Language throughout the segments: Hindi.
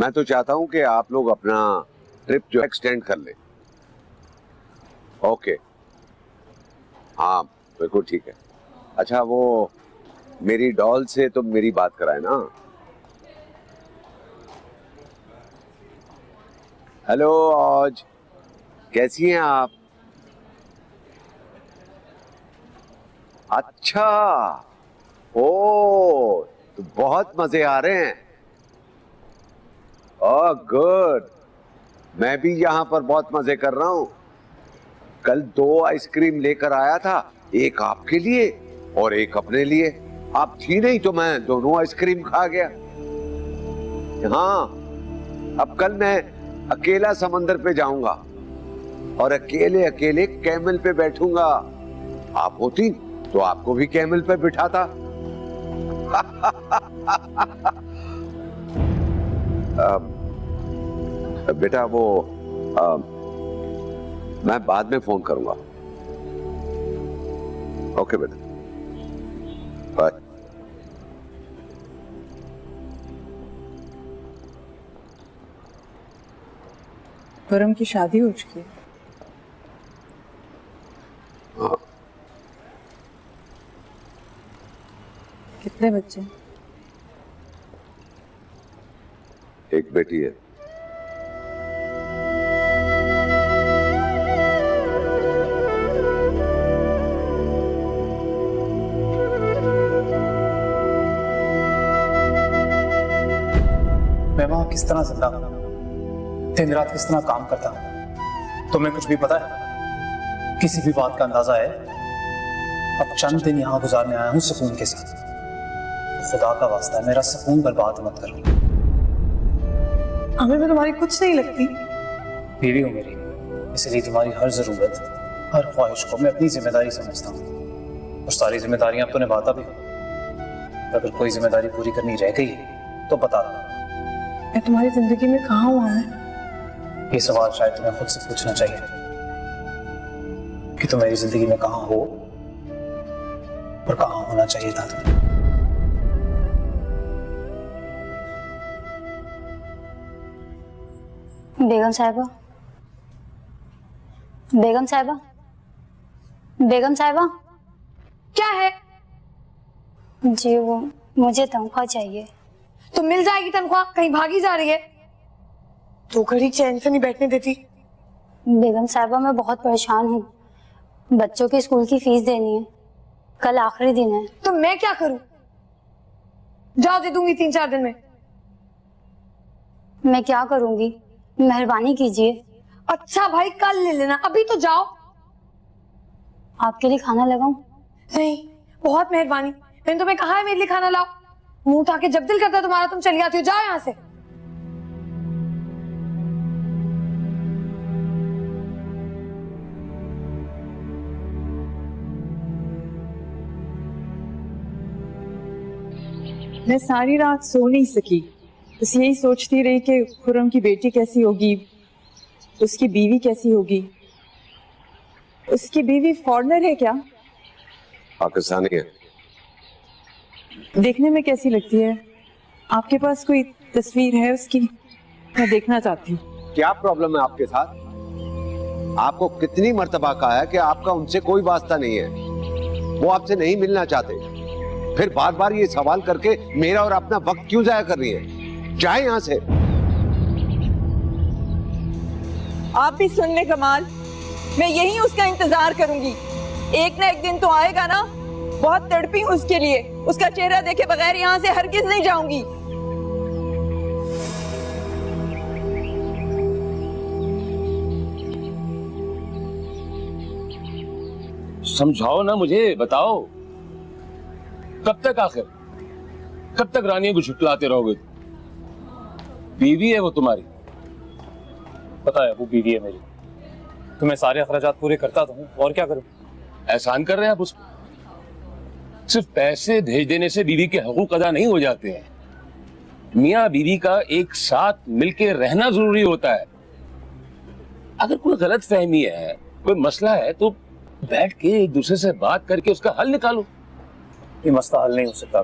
मैं तो चाहता हूं कि आप लोग अपना ट्रिप जो एक्सटेंड कर ले। ओके, हाँ बिल्कुल ठीक है। अच्छा, वो मेरी डॉल से तो मेरी बात कराए ना। हेलो आज, कैसी हैं आप? अच्छा, ओ तो बहुत मजे आ रहे हैं। ओह गुड, मैं भी यहाँ पर बहुत मजे कर रहा हूँ। कल 2 आइसक्रीम लेकर आया था, एक आपके लिए और एक अपने लिए। आप थी नहीं तो मैं दोनों आइसक्रीम खा गया। हाँ, अब कल मैं अकेला समंदर पे जाऊंगा और अकेले अकेले कैमल पे बैठूंगा। आप होती तो आपको भी कैमल पे बिठाता। बेटा वो मैं बाद में फोन करूंगा। ओके बेटा, बाय। खुर्रम की शादी हो चुकी है। हाँ। कितने बच्चे? एक बेटी है। मैं वहां किस तरह जिंदा हूं, दिन रात किस तरह काम करता हूं, तुम्हें कुछ भी पता है? किसी भी बात का अंदाजा है? अब चंद दिन यहां गुजारने आया हूं सुकून के साथ। खुदा का वास्ता है, मेरा सुकून बर्बाद मत करो। हमें तुम्हारी कुछ नहीं लगती। बीवी हो मेरी, इसलिए तुम्हारी हर जरूरत, हर ख्वाहिश को मैं अपनी जिम्मेदारी समझता हूँ और सारी जिम्मेदारियां अब तो निभाता भी हूँ। अगर कोई जिम्मेदारी पूरी करनी रह गई तो बता दो। मैं तुम्हारी जिंदगी में कहाँ हुआ है? ये सवाल शायद तुम्हें खुद से पूछना चाहिए कि तुम मेरी जिंदगी में कहाँ हो और कहाँ होना चाहिए था तुम्हें। बेगम साहिबा, बेगम साहिबा, बेगम साहिबा। क्या है? जी वो मुझे तनख्वाह चाहिए। तो मिल जाएगी तनख्वाह, कहीं भागी जा रही है? 2 घड़ी चैन से नहीं बैठने देती। बेगम साहिबा मैं बहुत परेशान हूँ, बच्चों की स्कूल की फीस देनी है, कल आखिरी दिन है। तो मैं क्या करूं? जाओ, दे दूंगी 3-4 दिन में। मैं क्या करूंगी, मेहरबानी कीजिए। अच्छा भाई, कल ले लेना, अभी तो जाओ। आपके लिए खाना लगाऊं? नहीं, बहुत मेहरबानी। मैंने तुम्हें कहा है मेरे लिए खाना लाओ। मुंह उठा के जब दिल करता है तुम्हारा तुम चली आती हो। जाओ यहाँ से। मैं सारी रात सो नहीं सकी, बस यही सोचती रही कि खुर्रम की बेटी कैसी होगी, उसकी बीवी कैसी होगी। उसकी बीवी फॉरेनर है क्या? पाकिस्तानी है। देखने में कैसी लगती है? आपके पास कोई तस्वीर है उसकी? मैं देखना चाहती हूँ। क्या प्रॉब्लम है आपके साथ? आपको कितनी मर्तबा कहा है कि आपका उनसे कोई वास्ता नहीं है, वो आपसे नहीं मिलना चाहते, फिर बार बार ये सवाल करके मेरा और अपना वक्त क्यों जाया कर रही है? जाए यहाँ से। आप भी सुन ले कमाल, मैं यही उसका इंतजार करूंगी। एक ना एक दिन तो आएगा ना। बहुत तड़पी हूँ उसके लिए, उसका चेहरा देखे बगैर यहाँ से हरगिज नहीं जाऊंगी। समझाओ ना मुझे, बताओ कब तक, आखिर कब तक रानियों को झुटलाते रहोगे? बीवी है वो तुम्हारी। पता है वो बीवी है मेरी, तो मैं सारे अखराजात पूरे करता तो हूँ, और क्या करूँ? एहसान कर रहे हैं आप उस पर। सिर्फ पैसे भेज देने से बीवी के हकूक अदा नहीं हो जाते हैं। मियाँ बीवी का एक साथ मिलके रहना जरूरी होता है। अगर कोई गलत फहमी है, कोई मसला है, तो बैठ के एक दूसरे से बात करके उसका हल निकालो। ये मसला हल नहीं हो सकता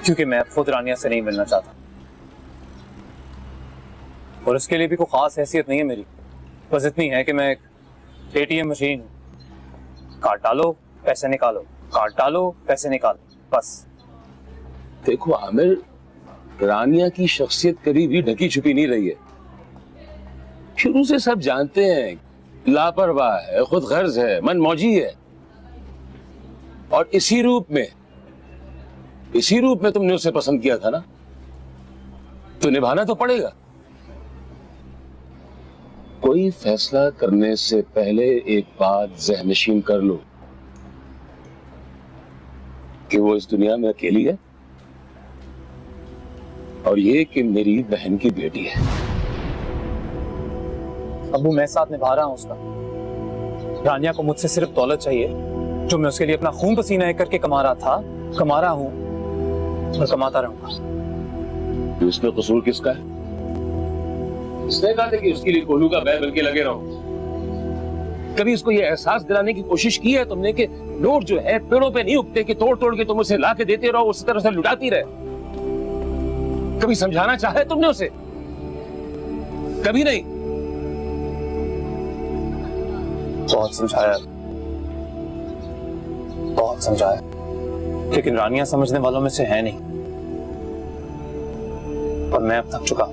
क्योंकि मैं खुद रानिया से नहीं मिलना चाहता। और इसके लिए भी कोई खास हैसियत नहीं है मेरी, बस इतनी है कि मैं एक ATM मशीन हूँ। कार्ड डालो पैसे निकालो, कार्ड डालो पैसे निकालो, बस। देखो आमिर, रानिया की शख्सियत कभी भी ढकी छुपी नहीं रही है। शुरू से सब जानते हैं, लापरवाह है, खुद गर्ज है, मनमौजी है, और इसी रूप में तुमने उसे पसंद किया था ना, तो निभाना तो पड़ेगा। कोई फैसला करने से पहले एक बात ज़हनशीन कर लो कि वो इस दुनिया में अकेली है, और ये कि मेरी बहन की बेटी है। अबू मैं साथ निभा रहा हूं उसका। रानिया को मुझसे सिर्फ दौलत चाहिए, जो मैं उसके लिए अपना खून पसीना एक करके कमा रहा था, कमा रहा हूं और कमाता रहूंगा। तो इसमें कसूर किसका है? इसने कहा था कि उसके लिए कोलू का बैल बल्कि लगे रहो। कभी इसको ये एहसास दिलाने की कोशिश की है तुमने कि नोट जो है पेड़ों पे नहीं उगते, कि तोड़ तोड़ के तुम उसे ला के देते रहो, उसी तरह से लुटाती रहे? कभी समझाना चाहे तुमने उसे? कभी नहीं। बहुत समझाया, बहुत समझाया, लेकिन रानिया समझने वालों में से है नहीं, और मैं अब थक चुका।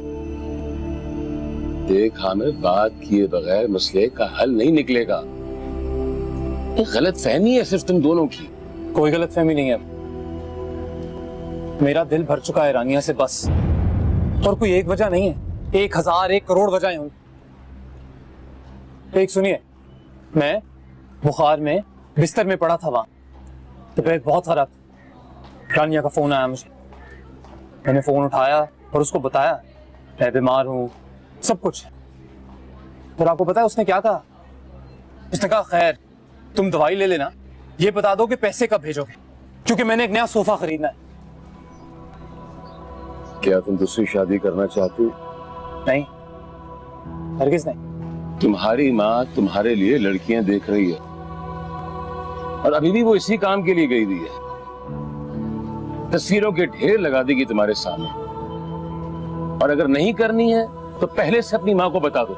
देख हामिद, बात किए बगैर मसले का हल नहीं निकलेगा। ये गलत फहमी है सिर्फ तुम दोनों की। कोई गलत फहमी नहीं है, मेरा दिल भर चुका है रानिया से, बस। और कोई एक वजह नहीं है, 1000 1 करोड़ वजहें होंगी। एक सुनिए, मैं बुखार में बिस्तर में पड़ा था, वहां तबीयत बहुत खराब। रानिया का फोन आया मुझे, मैंने फोन उठाया और उसको बताया मैं बीमार हूं, सब कुछ। और आपको पता है उसने क्या कहा? उसने कहा खैर तुम दवाई ले लेना, ये बता दो कि पैसे कब भेजोगे, क्योंकि मैंने एक नया सोफा खरीदना है। क्या तुम दूसरी शादी करना चाहती हो? नहीं, हरगिज नहीं। तुम्हारी माँ तुम्हारे लिए लड़कियां देख रही है, और अभी भी वो इसी काम के लिए गई हुई है। तस्वीरों के ढेर लगा देगी तुम्हारे सामने, और अगर नहीं करनी है तो पहले से अपनी माँ को बता दो।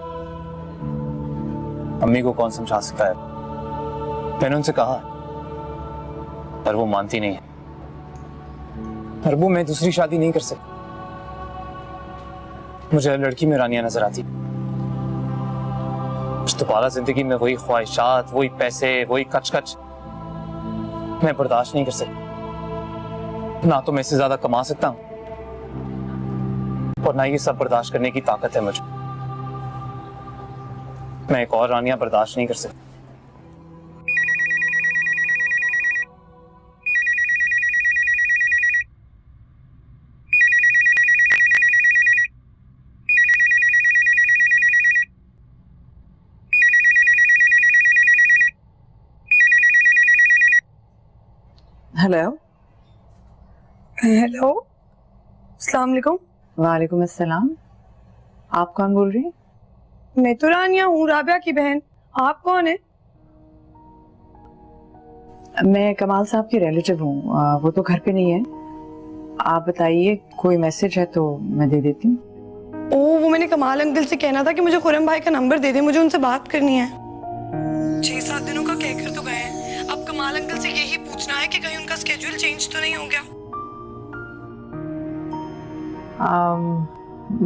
अम्मी को कौन समझा सकता है? मैंने उनसे कहा, पर वो मानती नहीं है। अरबू, मैं दूसरी शादी नहीं कर सकती। मुझे लड़की में रानिया नजर आती। दोबारा जिंदगी में वही ख्वाहिशात, वही पैसे, वही कच-कच मैं बर्दाश्त नहीं कर सकती। ना तो मैं इससे ज्यादा कमा सकता हूं, और ना ये सब बर्दाश्त करने की ताकत है मुझे। मैं एक और रानिया बर्दाश्त नहीं कर सकती। हेलो। हेलो, अस्सलाम वालेकुम। वालेकुम अस्सलाम। आप कौन बोल रही हैं? मैं तो रानिया हूँ, राबिया की बहन। आप कौन है? मैं कमाल साहब की रिलेटिव हूँ, वो तो घर पे नहीं है। आप बताइए, कोई मैसेज है तो मैं दे देती हूँ। ओह, वो मैंने कमाल अंकल से कहना था कि मुझे खुरम भाई का नंबर दे दे, मुझे उनसे बात करनी है। 6-7 दिनों का कहकर तो गए हैं, अब कमाल अंकल से यही पूछना है कि कहीं उनका स्केड्यूल चेंज तो नहीं हो गया।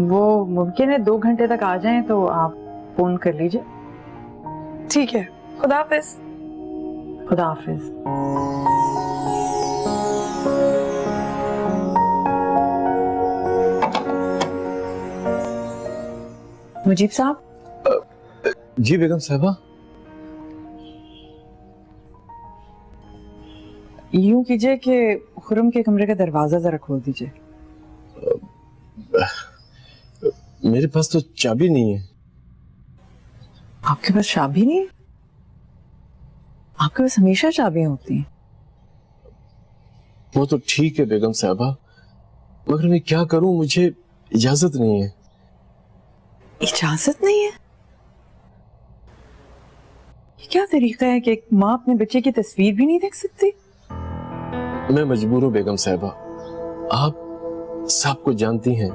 वो मुमकिन है 2 घंटे तक आ जाएं, तो आप फोन कर लीजिए। ठीक है, खुदा हाफिज। खुदा हाफिज। मुजीब साहब। जी बेगम साहबा। यूं कीजिए कि खुरम के कमरे का दरवाजा जरा खोल दीजिए। मेरे पास तो चाबी नहीं है। आपके पास चाबी नहीं है? आपके पास हमेशा चाबियां होती हैं। वो तो ठीक है बेगम साहबा, मगर मैं क्या करूं, मुझे इजाजत नहीं है। इजाजत नहीं है? ये क्या तरीका है कि एक माँ अपने बच्चे की तस्वीर भी नहीं देख सकती? मैं मजबूर हूं बेगम साहबा, आप सबको जानती हैं,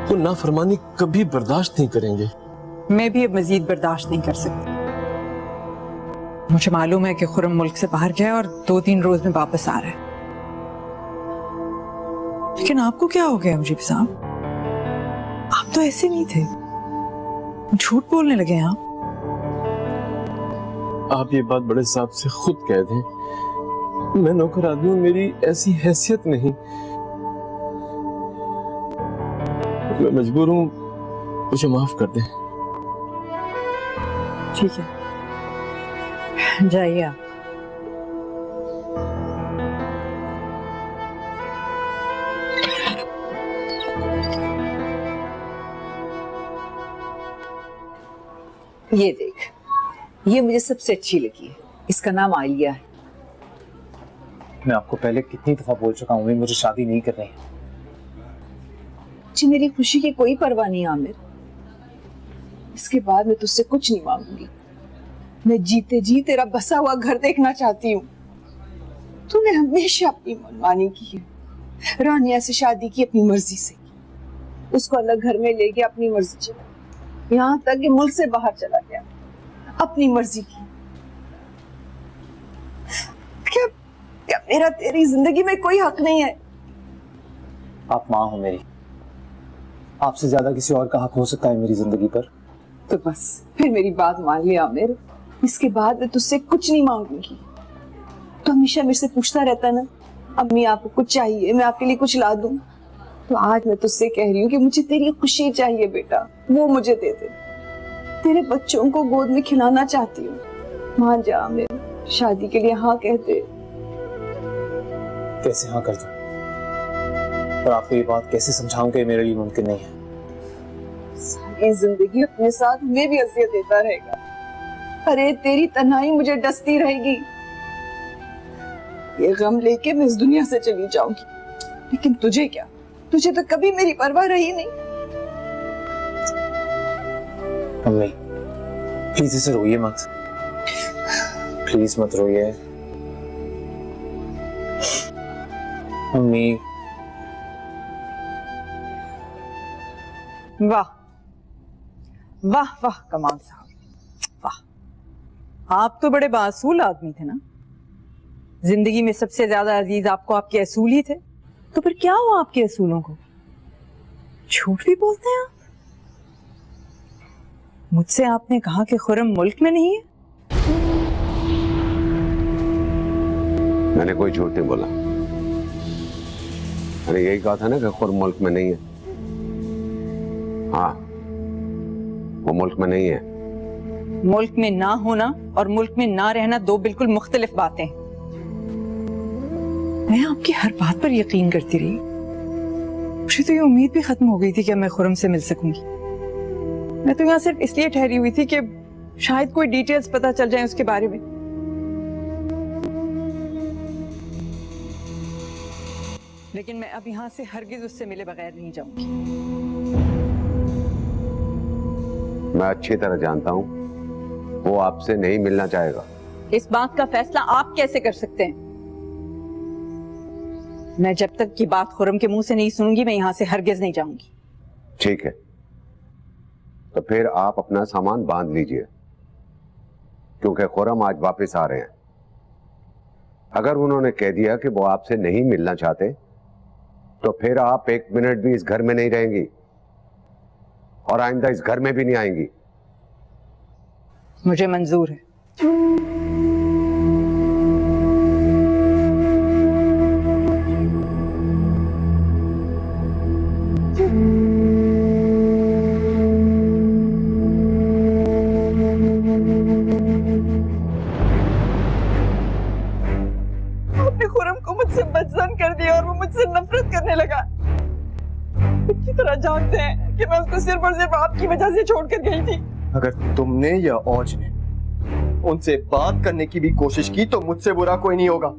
वो नाफरमानी कभी बर्दाश्त नहीं करेंगे। मैं भी अब मजीद बर्दाश्त नहीं कर सकती। मुझे मालूम है कि खुर्रम मुल्क से बाहर गया और 2-3 रोज में वापस आ रहा है, लेकिन आपको क्या हो गया मुजीब साहब? आप तो ऐसे नहीं थे, झूठ बोलने लगे हैं आप ये बात बड़े साहब से खुद कह दें। मैं नौकर आदमी हूं, मेरी ऐसी हैसियत नहीं। मैं मजबूर हूं, मुझे माफ कर दें। ठीक है, जाइए आप। ये देख, ये मुझे सबसे अच्छी लगी है। इसका नाम आलिया है। मैं आपको पहले कितनी दफा बोल चुका हूँ मुझे शादी नहीं करनी है। जी मेरी खुशी की कोई परवाह नहीं आमिर। इसके बाद मैं तुझसे कुछ नहीं मांगूंगी। मैं जीते जी तेरा बसा हुआ घर देखना चाहती हूँ। तूने हमेशा अपनी मनमानी की है। रानिया से शादी की अपनी मर्जी से, उसको अलग घर में ले गया अपनी मर्जी से, यहाँ तक कि मुल्क से बाहर चला गया अपनी मर्जी की। क्या मेरा तेरी जिंदगी में कोई हक नहीं है? आप माँ हो मेरी, आपसे ज्यादा किसी और का हक हो सकता है मेरी जिंदगी पर? तो बस फिर मेरी बात मान लिया आमिर। इसके बाद मैं तुझसे कुछ नहीं मांगूंगी। तो हमेशा मेरे से पूछता रहता ना, अम्मी आपको कुछ चाहिए, मैं आपके लिए कुछ ला दूं। तो आज मैं तुझसे कह रही हूँ कि मुझे तेरी खुशी चाहिए बेटा, वो मुझे दे दे। तेरे बच्चों को गोद में खिलाना चाहती हूँ। मान जा आमिर, शादी के लिए हाँ कह दे। कैसे हाँ कर दूं? और आपको ये बात कैसे समझाऊं कि मेरे लिए मुमकिन नहीं है? सारी जिंदगी अपने साथ मैं भी अजियत देता रहेगा। अरे तेरी तन्हाई मुझे डसती रहेगी। ये गम लेके मैं इस दुनिया से चली जाऊंगी, लेकिन तुझे क्या? तुझे तो कभी मेरी परवाह रही नहीं। मम्मी प्लीज ऐसे रोइए मत, प्लीज मत रोइए मम्मी। वाह वाह वाह कमाल साहब, वाह। आप तो बड़े बासूल आदमी थे ना। जिंदगी में सबसे ज्यादा अजीज आपको आपके असूल ही थे। तो फिर क्या हुआ आपके असूलों को? झूठ भी बोलते हैं आप। मुझसे आपने कहा कि खुर्रम मुल्क में नहीं है। मैंने कोई झूठ नहीं बोला। मैंने यही कहा था ना कि खुर्रम मुल्क में नहीं है। हाँ, वो मुल्क में नहीं है। मुल्क में ना होना और मुल्क में ना रहना दो बिल्कुल मुख्तलिफ बातें हैं। मैं आपकी हर बात पर यकीन करती रही। मुझे तो ये उम्मीद भी खत्म हो गई थी कि मैं खुर्रम से मिल सकूंगी। मैं तो यहाँ सिर्फ इसलिए ठहरी हुई थी कि शायद कोई डिटेल्स पता चल जाए उसके बारे में। लेकिन मैं अब यहाँ से हरगिज उससे मिले बगैर नहीं जाऊंगी। मैं अच्छी तरह जानता हूँ वो आपसे नहीं मिलना चाहेगा। इस बात का फैसला आप कैसे कर सकते हैं? मैं जब तक की बात खुर्रम के मुंह से नहीं सुनूंगी, मैं यहाँ से हरगिज नहीं जाऊंगी। ठीक है, तो फिर आप अपना सामान बांध लीजिए, क्योंकि खुर्रम आज वापस आ रहे हैं। अगर उन्होंने कह दिया कि वो आपसे नहीं मिलना चाहते, तो फिर आप 1 मिनट भी इस घर में नहीं रहेंगी और आइंदा इस घर में भी नहीं आएंगी। मुझे मंजूर है। आपने खुर्रम को मुझसे बदजन कर दिया और वो मुझसे नफरत करने लगा। अच्छी तरह जानते हैं कि मैं उसको सिर्फ और सिर्फ आपकी वजह से छोड़कर गई थी। अगर तुमने या औज ने उनसे बात करने की भी कोशिश की तो मुझसे बुरा कोई नहीं होगा।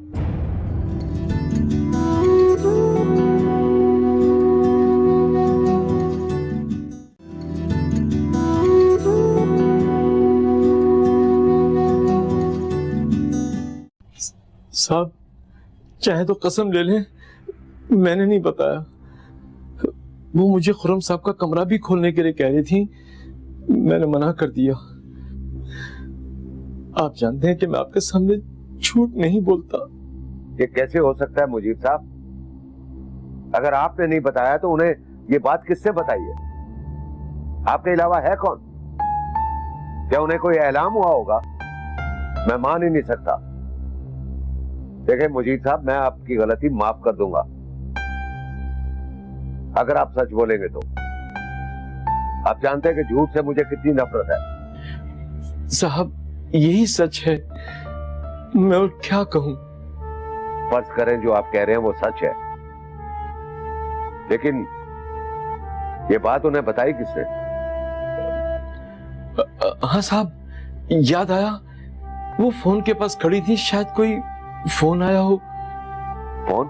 साहब चाहे तो कसम ले लें, मैंने नहीं बताया। वो मुझे खुर्रम साहब का कमरा भी खोलने के लिए कह रही थी, मैंने मना कर दिया। आप जानते हैं कि मैं आपके सामने झूठ नहीं बोलता। ये कैसे हो सकता है मुजीब साहब? अगर आपने नहीं बताया तो उन्हें ये बात किससे बताई है? आपके अलावा है कौन? क्या उन्हें कोई एलान हुआ होगा? मैं मान ही नहीं सकता। देखिए मुजीब साहब, मैं आपकी गलती माफ कर दूंगा अगर आप सच बोलेंगे तो। आप जानते हैं कि झूठ से मुझे कितनी नफरत है। साहब यही सच है, मैं और क्या कहूं। फर्ज करें जो आप कह रहे हैं वो सच है, लेकिन ये बात उन्हें बताई किसने? हाँ साहब, याद आया, वो फोन के पास खड़ी थी, शायद कोई फोन आया हो। फोन?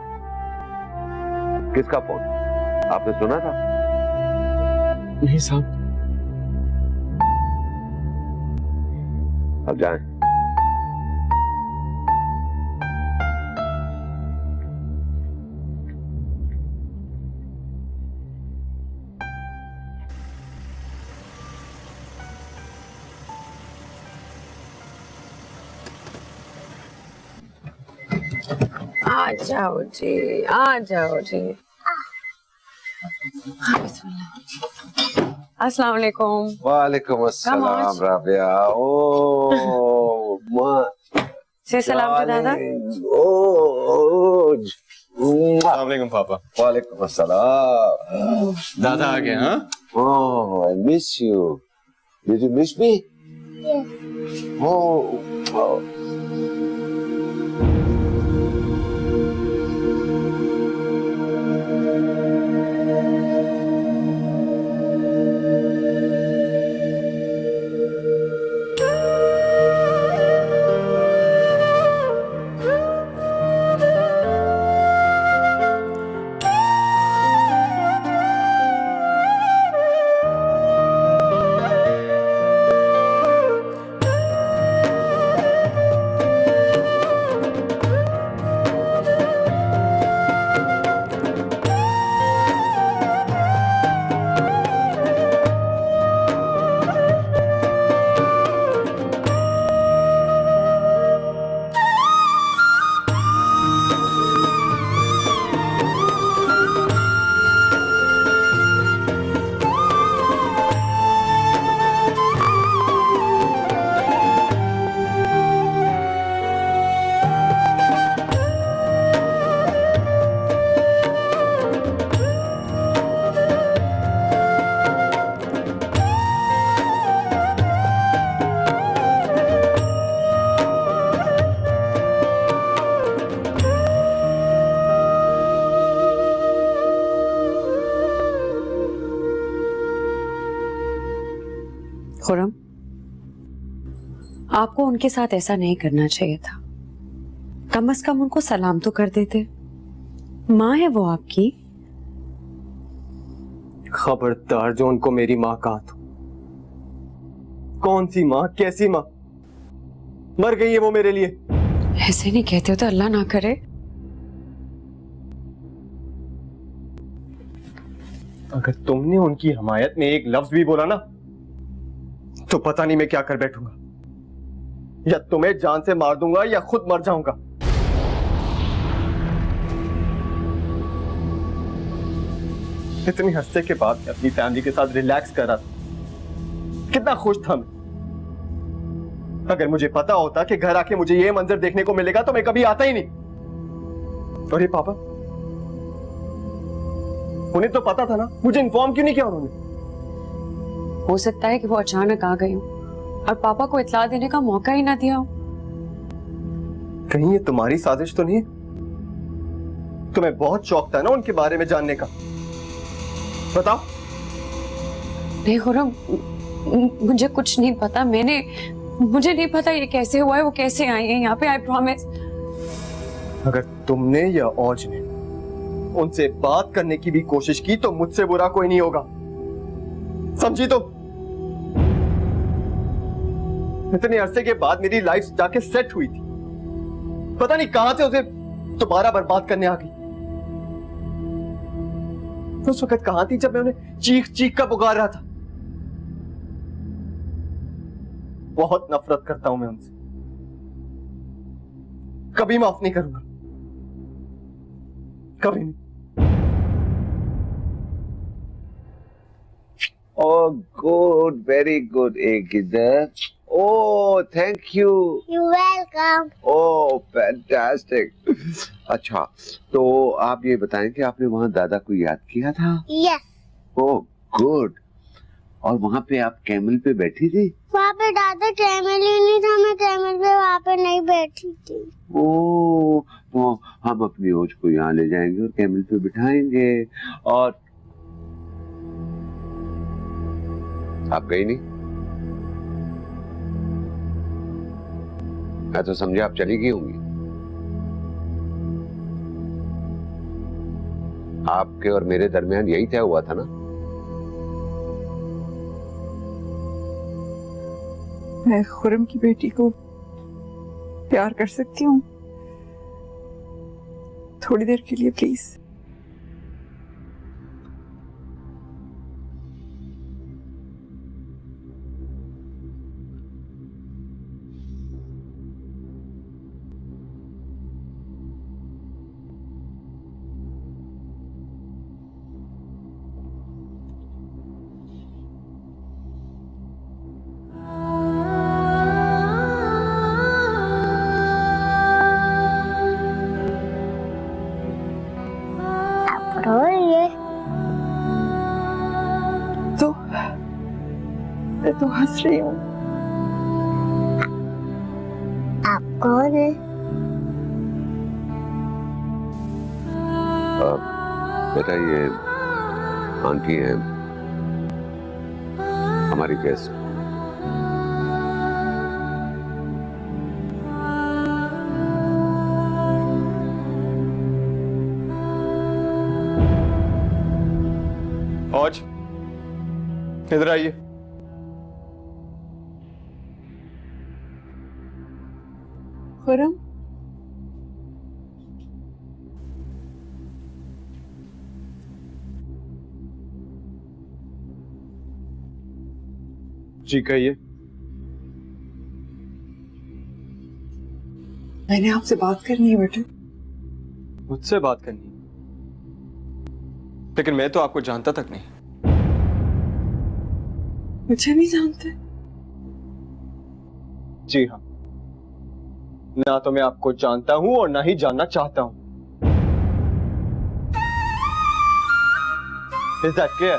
किसका फोन? आपने सुना था? नहीं साहब। अब जाएं। आ जाओ जी, आ जाओ जी। अस्सलाम वालेकुम। वालेकुम अस्सलाम राबिया। ओ से सलाम टू दादा। अस्सलाम वालेकुम पापा। वालेकुम अस्सलाम। दादा आ गए। हाँ, Oh, I miss you. Did you miss me? Yes. Oh. Khurram, आपको उनके साथ ऐसा नहीं करना चाहिए था। कम से कम उनको सलाम तो कर देते। माँ है वो आपकी। खबरदार जो उनको मेरी माँ कहा तो। कौन सी माँ, कैसी माँ? मर गई है वो मेरे लिए। ऐसे नहीं कहते हो तो अल्लाह ना करे। अगर तुमने उनकी हमायत में एक लफ्ज भी बोला ना तो पता नहीं मैं क्या कर बैठूंगा। या तुम्हें जान से मार दूंगा या खुद मर जाऊंगा। इतनी हफ्ते के बाद अपनी फैमिली के साथ रिलैक्स कर रहा था, कितना खुश था मैं। अगर मुझे पता होता कि घर आके मुझे ये मंजर देखने को मिलेगा तो मैं कभी आता ही नहीं। और ये पापा, उन्हें तो पता था ना, मुझे इन्फॉर्म क्यों नहीं किया उन्होंने? हो सकता है कि वो अचानक आ गई हो और पापा को इत्ला देने का मौका ही ना दिया हो। कहीं ये तुम्हारी साजिश तो नहीं है? तुम्हें बहुत शौक था ना उनके बारे में जानने का, बताओ। नहीं खुर्रम, मुझे कुछ नहीं पता। मुझे नहीं पता ये कैसे हुआ है, वो कैसे आई है यहाँ पे। I promise. अगर तुमने या औज ने उनसे बात करने की भी कोशिश की तो मुझसे बुरा कोई नहीं होगा, समझी? तो इतने अरसे के बाद मेरी लाइफ जाके सेट हुई थी, पता नहीं कहां से उसे दोबारा बर्बाद करने आ गई। तो उस वक्त कहां थी जब मैं उन्हें चीख चीख कर पुकार रहा था? बहुत नफरत करता हूं मैं उनसे, कभी माफ नहीं करूंगा, कभी नहीं। Oh, good, very good, एक इधर। Oh, thank you. You're welcome. Oh, fantastic. अच्छा, तो आप ये बताएं कि आपने वहाँ दादा को याद किया था? Yes. Oh, good. और वहाँ पे आप कैमल पे बैठी थी? वहाँ पे दादा कैमल ही नहीं था, मैं कैमल पे वहाँ पे नहीं बैठी थी। ओह, तो हम अपनी ओज को यहाँ ले जाएंगे और कैमल पे बिठाएंगे। और आप गई नहीं? मैं तो समझा आप चली गई होंगी। आपके और मेरे दरमियान यही तय हुआ था ना? मैं खुर्रम की बेटी को प्यार कर सकती हूँ थोड़ी देर के लिए, प्लीज? मैं तो हंस रही हूँ। आप कौन है? बेटा ये आंटी है, हमारी गेस्ट। औज, इधर आइए। खुर्रम, जी कहिए। मैंने आपसे बात करनी है बेटे। मुझसे बात करनी है? लेकिन मैं तो आपको जानता तक नहीं। मुझे नहीं जानते? जी हाँ, ना तो मैं आपको जानता हूं और ना ही जानना चाहता हूं। Is that clear?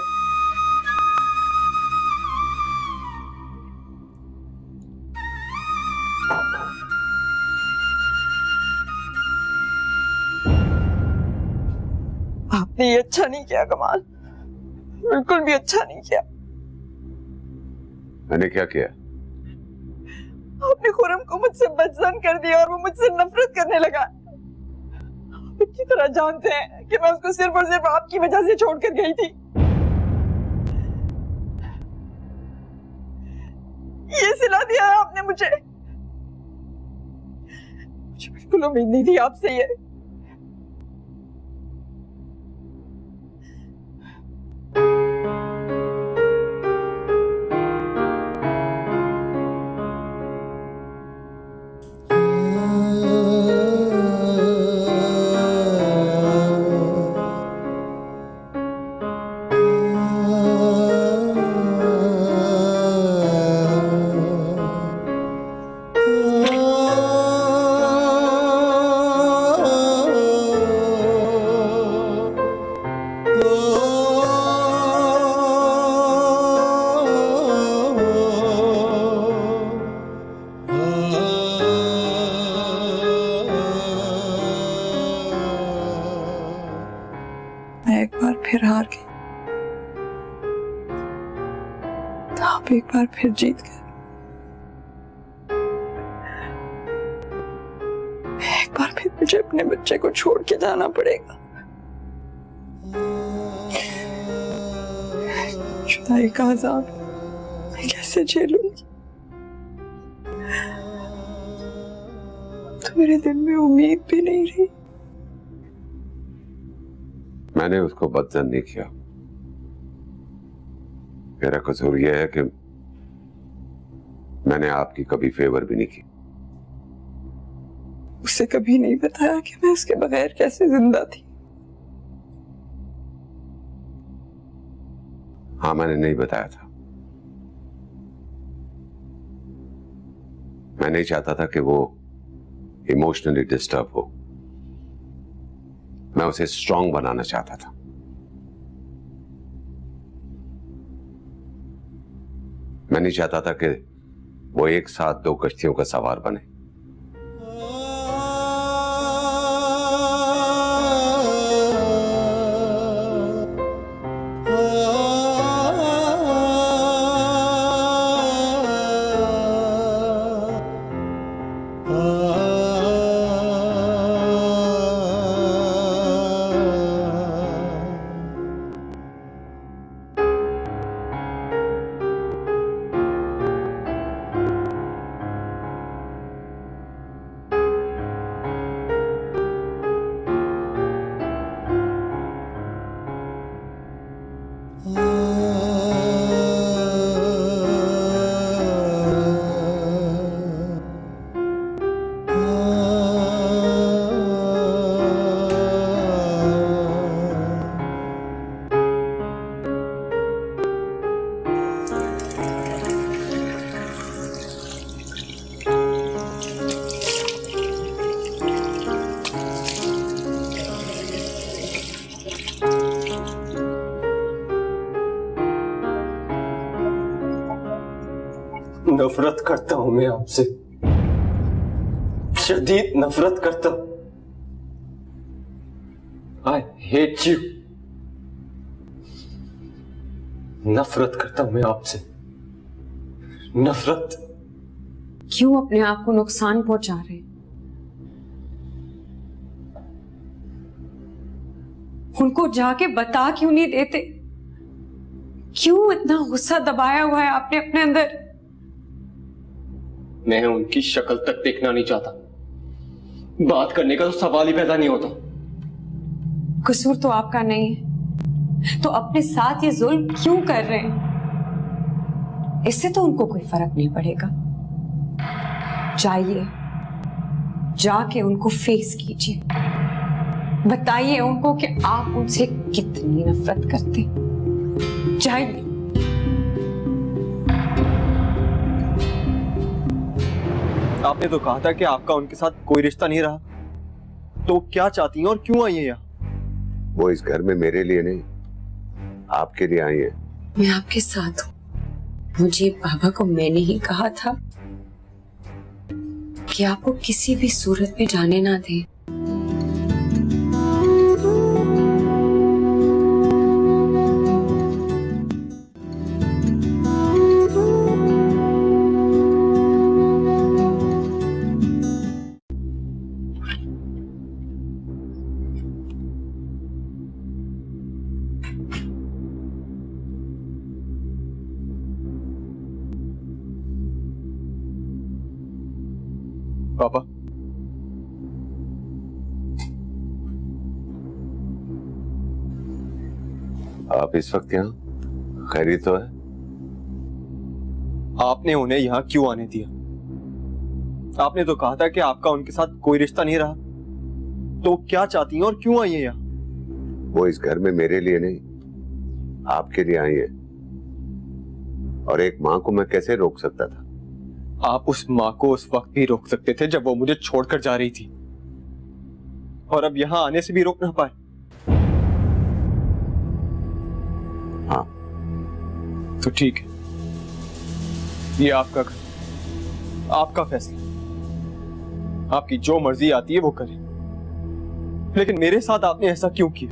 आपने ये अच्छा नहीं किया कमाल, बिल्कुल भी अच्छा नहीं किया। मैंने क्या किया? आपने खुर्रम को मुझसे बदजन कर दिया और वो मुझसे नफरत करने लगा। आप अच्छी तरह जानते हैं कि मैं उसको सिर्फ और सिर्फ आपकी वजह से छोड़कर गई थी। ये सिला दिया है आपने मुझे बिल्कुल उम्मीद नहीं थी आपसे ये। फिर हार गई, तो आप एक बार फिर जीत गए। एक बार फिर मुझे अपने बच्चे को छोड़ के जाना पड़ेगा। जुदाई का अज़ाब मैं कैसे झेलूंगी? तो मेरे दिल में उम्मीद भी नहीं रही। मैंने उसको बदजन नहीं किया। मेरा कसूर यह है कि मैंने आपकी कभी फेवर भी नहीं की। उसे कभी नहीं बताया कि मैं उसके बगैर कैसे जिंदा थी। हाँ, मैंने नहीं बताया था। मैं नहीं चाहता था कि वो इमोशनली डिस्टर्ब हो। मैं उसे स्ट्रांग बनाना चाहता था। मैं नहीं चाहता था कि वो एक साथ दो कश्तियों का सवार बने। नफरत करता हूं मैं आपसे, शदीद नफरत करता हूं। I hate you. नफरत करता हूं मैं आपसे, नफरत। क्यों अपने आप को नुकसान पहुंचा रहे? उनको जाके बता क्यों नहीं देते? क्यों इतना गुस्सा दबाया हुआ है आपने अपने अंदर? मैं उनकी शक्ल तक देखना नहीं चाहता। बात करने का तो सवाल ही पैदा नहीं होता। कसूर तो आपका नहीं है, तो अपने साथ ये जुल्म क्यों कर रहे हैं? इससे तो उनको कोई फर्क नहीं पड़ेगा। जाइए, जाके उनको फेस कीजिए, बताइए उनको कि आप उनसे कितनी नफरत करते। जाइए। आपने तो कहा था कि आपका उनके साथ कोई रिश्ता नहीं रहा, तो क्या चाहती हैं और क्यों आई हैं यहाँ? वो इस घर में मेरे लिए नहीं, आपके लिए आई है। मैं आपके साथ हूँ। मुझे बाबा को मैंने ही कहा था कि आपको किसी भी सूरत में जाने ना दें। पापा, आप इस वक्त यहाँ? खैरियत तो है? आपने उन्हें यहाँ क्यों आने दिया? आपने तो कहा था कि आपका उनके साथ कोई रिश्ता नहीं रहा, तो क्या चाहती हैं और क्यों आई हैं यहाँ? वो इस घर में मेरे लिए नहीं, आपके लिए आई है। और एक माँ को मैं कैसे रोक सकता था? आप उस माँ को उस वक्त भी रोक सकते थे जब वो मुझे छोड़कर जा रही थी, और अब यहाँ आने से भी रोक ना पाए। हाँ, तो ठीक है, ये आपका घर, आपका फैसला। आपकी जो मर्जी आती है वो करें, लेकिन मेरे साथ आपने ऐसा क्यों किया?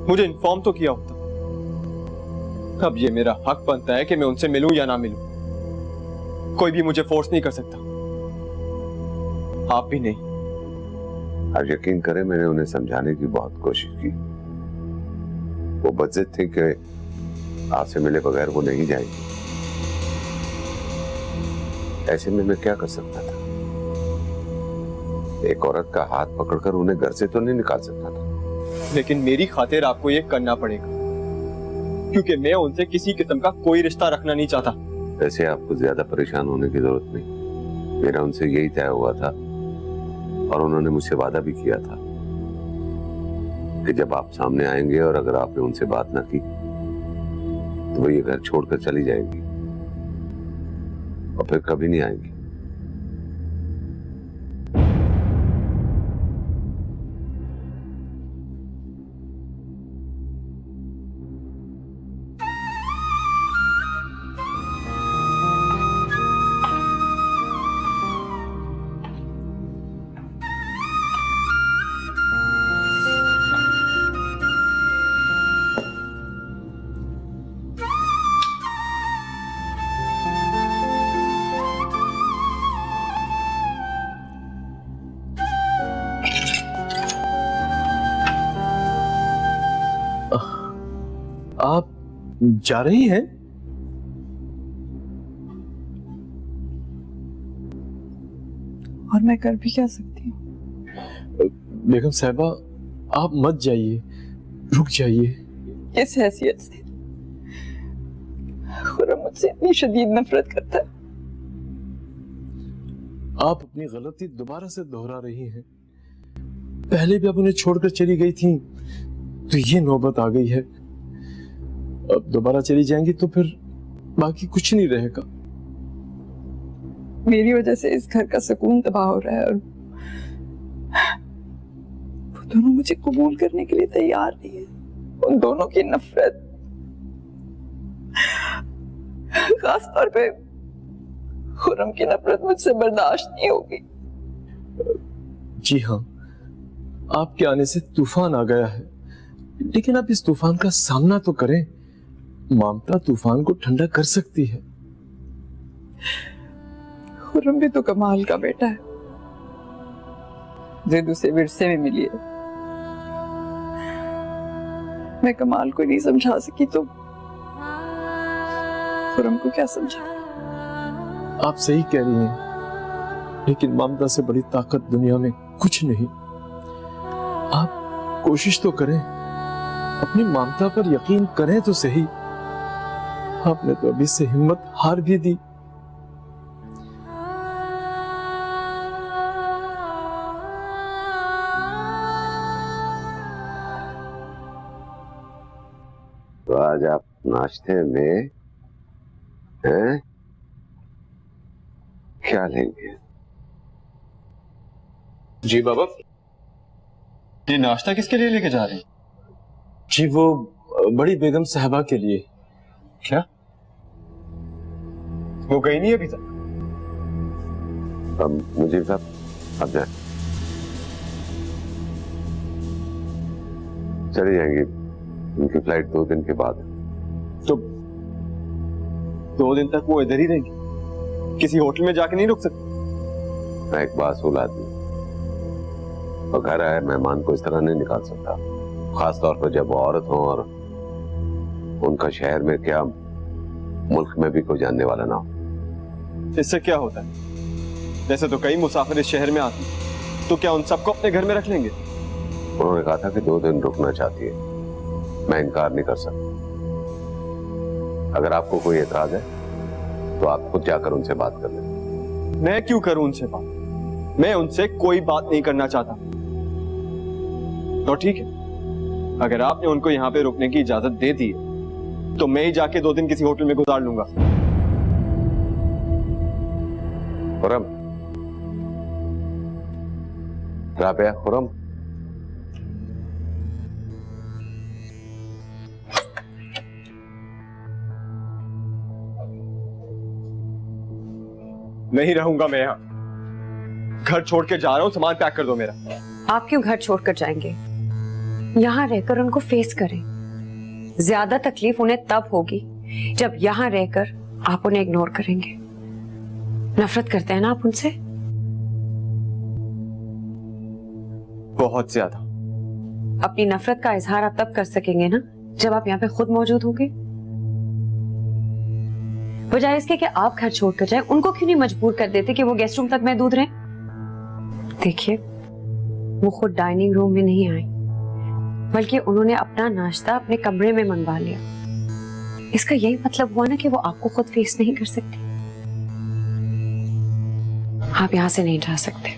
मुझे इन्फॉर्म तो किया होता। अब ये मेरा हक बनता है कि मैं उनसे मिलूं या ना मिलूं। कोई भी मुझे फोर्स नहीं कर सकता, आप भी नहीं। आप यकीन करें, मैंने उन्हें समझाने की बहुत कोशिश की। वो बज़िद थे कि आपसे मिले बगैर वो नहीं जाएगी। ऐसे में मैं क्या कर सकता था? एक औरत का हाथ पकड़कर उन्हें घर से तो नहीं निकाल सकता था। लेकिन मेरी खातिर आपको ये करना पड़ेगा, क्योंकि मैं उनसे किसी किस्म का कोई रिश्ता रखना नहीं चाहता। वैसे आपको ज्यादा परेशान होने की जरूरत नहीं, मेरा उनसे यही तय हुआ था और उन्होंने मुझसे वादा भी किया था कि जब आप सामने आएंगे और अगर आपने उनसे बात ना की तो वो ये घर छोड़कर चली जाएंगी और फिर कभी नहीं आएंगी। आप जा रही हैं? और मैं कर भी क्या सकती हूँ? बेगम साहिबा, आप मत जाइए, रुक जाइए। किस हैसियत से? खुर्रम मुझसे इतनी शदीद नफरत करता है। आप अपनी गलती दोबारा से दोहरा रही हैं। पहले भी आप उन्हें छोड़कर चली गई थी, तो ये नौबत आ गई है। अब दोबारा चली जाएंगी तो फिर बाकी कुछ नहीं रहेगा। मेरी वजह से इस घर का सुकून तबाह हो रहा है और वो दोनों मुझे कबूल करने के लिए तैयार नहीं है। उन दोनों की नफरत, खास तौर पे खुर्रम की नफरत मुझसे बर्दाश्त नहीं होगी। जी हाँ, आपके आने से तूफान आ गया है, लेकिन आप इस तूफान का सामना तो करें। ममता तूफान को ठंडा कर सकती है। खुर्रम भी तो कमाल का बेटा है, जिद उसे विरसे में मिली है। मैं कमाल को नहीं समझा सकी तो खुर्रम को क्या समझा? आप सही कह रही हैं, लेकिन ममता से बड़ी ताकत दुनिया में कुछ नहीं। आप कोशिश तो करें, अपनी ममता पर यकीन करें तो सही। आपने तो अभी से हिम्मत हार भी दी। तो आज आप नाश्ते में हैं? क्या लेंगे? जी बाबा, ये नाश्ता किसके लिए लेके जा रहे हैं? जी वो बड़ी बेगम साहबा के लिए। क्या वो गई नहीं अभी तक? मुझे साहब अब जाए, चली जाएंगी। उनकी फ्लाइट 2 दिन के बाद। तो 2 दिन तक वो इधर ही रहेंगी? किसी होटल में जाके नहीं रुक सकते? मैं एक बासूल आदमी, और घर आए मेहमान को इस तरह नहीं निकाल सकता, खास तौर पर जब वो औरत हो और उनका शहर में क्या मुल्क में भी कोई जानने वाला ना हो। इससे क्या होता है? जैसे तो कई मुसाफिर इस शहर में आते हैं, तो क्या उन सबको अपने घर में रख लेंगे? उन्होंने कहा था कि 2 दिन रुकना चाहती है, मैं इनकार नहीं कर सकता। अगर आपको कोई एतराज है तो आप खुद जाकर उनसे बात कर लें। मैं क्यों करूं उनसे बात? मैं उनसे कोई बात नहीं करना चाहता। तो ठीक है, अगर आपने उनको यहां पे रुकने की इजाजत दे दी तो मैं ही जाके 2 दिन किसी होटल में गुजार लूंगा। खुर्रम, राबिया, खुर्रम, नहीं रहूंगा मैं यहां। घर छोड़ के जा रहा हूं, सामान पैक कर दो मेरा। आप क्यों घर छोड़कर जाएंगे? यहाँ रहकर उनको फेस करें। ज्यादा तकलीफ उन्हें तब होगी जब यहाँ रहकर आप उन्हें इग्नोर करेंगे। नफरत करते हैं ना आप उनसे? बहुत ज्यादा। अपनी नफरत का इजहार आप तब कर सकेंगे ना जब आप यहाँ पे खुद मौजूद होंगे। बजाय इसके कि आप घर छोड़कर जाएं, उनको क्यों नहीं मजबूर कर देते कि वो गेस्ट रूम तक महदूद रहें? देखिए, वो खुद डाइनिंग रूम में नहीं आए, बल्कि उन्होंने अपना नाश्ता अपने कमरे में मंगवा लिया। इसका यही मतलब हुआ ना कि वो आपको खुद फेस नहीं कर सकती। आप यहां से नहीं जा सकते।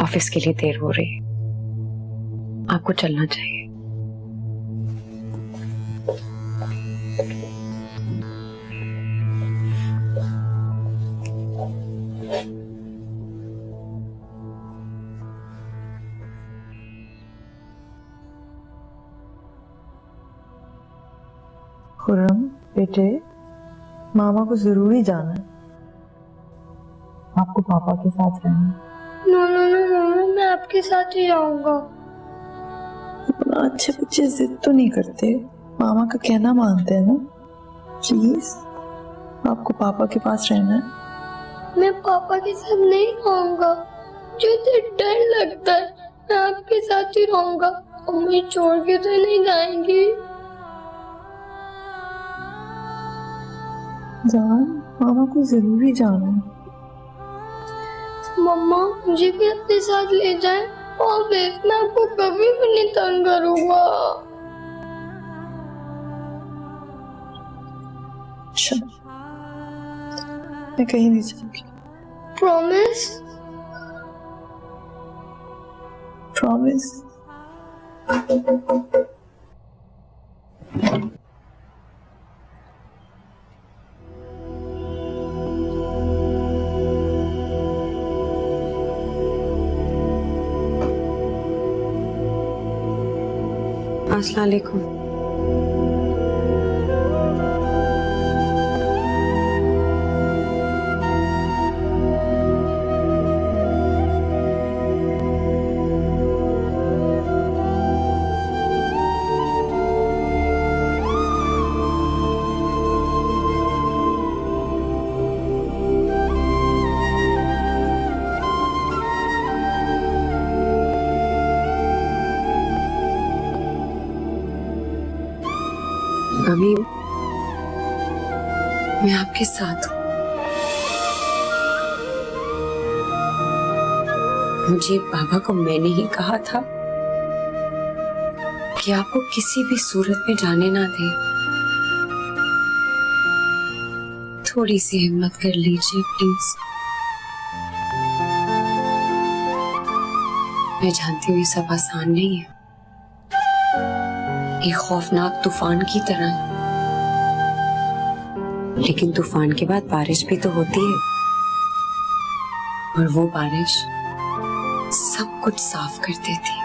ऑफिस के लिए देर हो रही है, आपको चलना चाहिए। खुर्रम बेटे, मामा को जरूरी जाना है, आपको पापा के साथ रहना है। नो नो नो मम्मी, मैं आपके साथ ही जाऊंगा। इतना अच्छे बच्चे जिद तो नहीं करते, मामा का कहना मानते हैं ना। प्लीज, आपको पापा के पास रहना है। मैं पापा के साथ नहीं रहूंगा, मुझे डर लगता है। मैं आपके साथ ही रहूंगा, मम्मी छोड़ के तो नहीं जाएंगी। जान, मामा को जरूरी जाना है। मम्मा मुझे भी अपने साथ ले जाए, और देखना आपको कभी भी नहीं तंग करूंगा। अच्छा, मैं कहीं नहीं जाऊंगी। प्रॉमिस? प्रॉमिस। अस्सलाम वालेकुम। अभी मैं आपके साथ हूं। मुझे बाबा को मैंने ही कहा था कि आपको किसी भी सूरत में जाने ना दे। थोड़ी सी हिम्मत कर लीजिए प्लीज। मैं जानती हूँ ये सब आसान नहीं है, एक खौफनाक तूफान की तरह, लेकिन तूफान के बाद बारिश भी तो होती है, और वो बारिश सब कुछ साफ कर देती है।